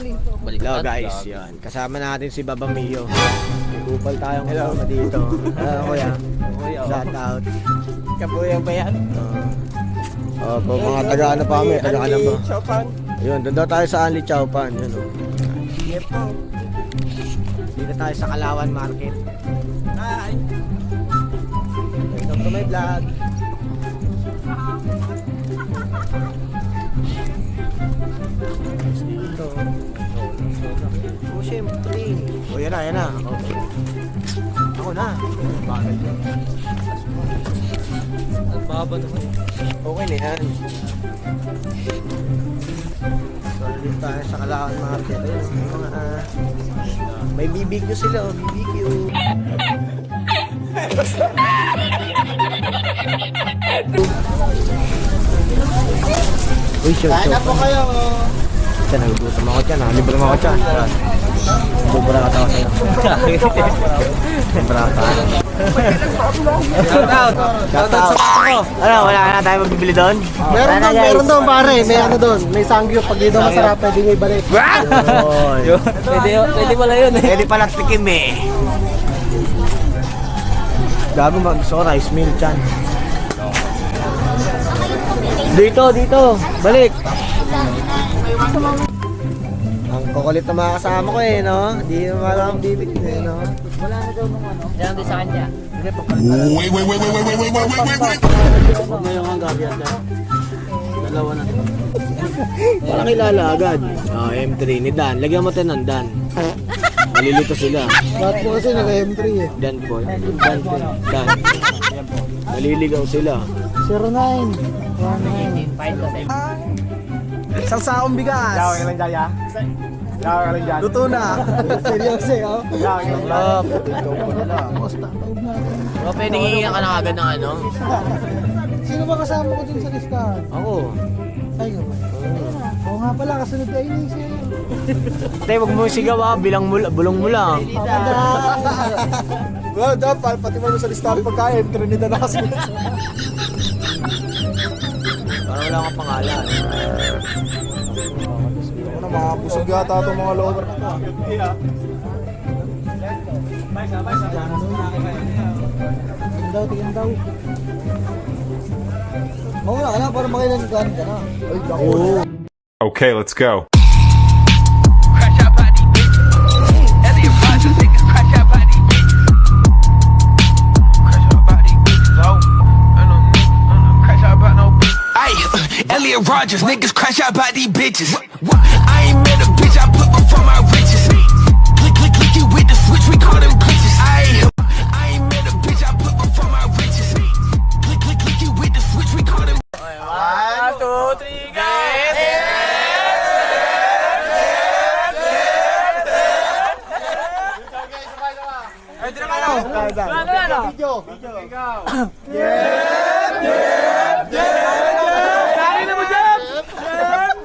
Hello guys, yan. Kasama natin si Baba Mio. May kupal tayong kasama dito. Kuya. Shout out. Kabuyang ba yan? Kung mga taga-ano pa kami, taga-ano ba? Chopan. Ayun, doon daw tayo sa Anli Chowpan. Yun o. Dito tayo sa Kalawan Market. Hi. Welcome to my vlog. Dito. Oh, syempre. Oh, yan na. Okay. Ako na. Bagay yun. Ang baba naman. Okay na yan. So, dito tayo sa Kalawan Market. Ayun, mga may BBQ sila, oh, BBQ. Uy, sure. Kaya na po kayo. Diyan, nagugutom ako dyan. Libre mo ako dyan. Bubura ka tawa sa'yo. Bubura ka. Shout out. Ano, wala na tayo magbibili doon? Meron doon pare. May ano doon. May sanggyo. Pag di daw masarap, pwede nyo ibalik. Pwede pala yun eh. Pwede pala tikim eh. Gago gusto ko rice meal dyan. Dito. Balik. Ang kukulit na mga kasama ko eh, no? Hindi na malang bibig eh, no? Wala na daw nung ano. Yan din sa kanya. Wait. Huwag na yung hanggang yan. Dalawa na. Walang kilala agad. M3 ni Dan. Lagyan mo tayo ng Dan. Malilito sila. Lahat po kasi naka-M3 eh. Dan po. Dan. Maliligaw sila. 09. Isang saong bigas. Yawa ka lang dyan, ya? Yawa ka lang dyan. Luto na. Seryoso, oh. Yawa ka lang dyan. O, pwede hihinga ka na agad ng ano? Sino ba kasama ko dun sa listahan? Ako. Ay, nga ba? Oo nga pala, kasunod ka inis eh. Tay, wag mo sigaw ah. Bulong mo lang. Well, dapat pati mo sa listahan pagkain. Trinidad na kasi. Parang wala kang pangalan. Ako na, mga busog yata itong mga lower na to. Tingin daw. Oo nga, alam, para makailangan ka na. Ay, dako. Okay, let's go. Crash out by these bitches. Elliot Rodgers, niggas crash out by these bitches. Crash out by these bitches, oh. I don't crash out by no bitches. Ay, Elliot Rodgers, niggas crash out by these bitches. I ain't met a bitch, I put before my riches. Click you with the switch, we call them glitches. I ain't met a bitch, I put before my riches. Click you with the switch, we call them. 1, 2, 3, go! Video.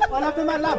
Wala tumalab.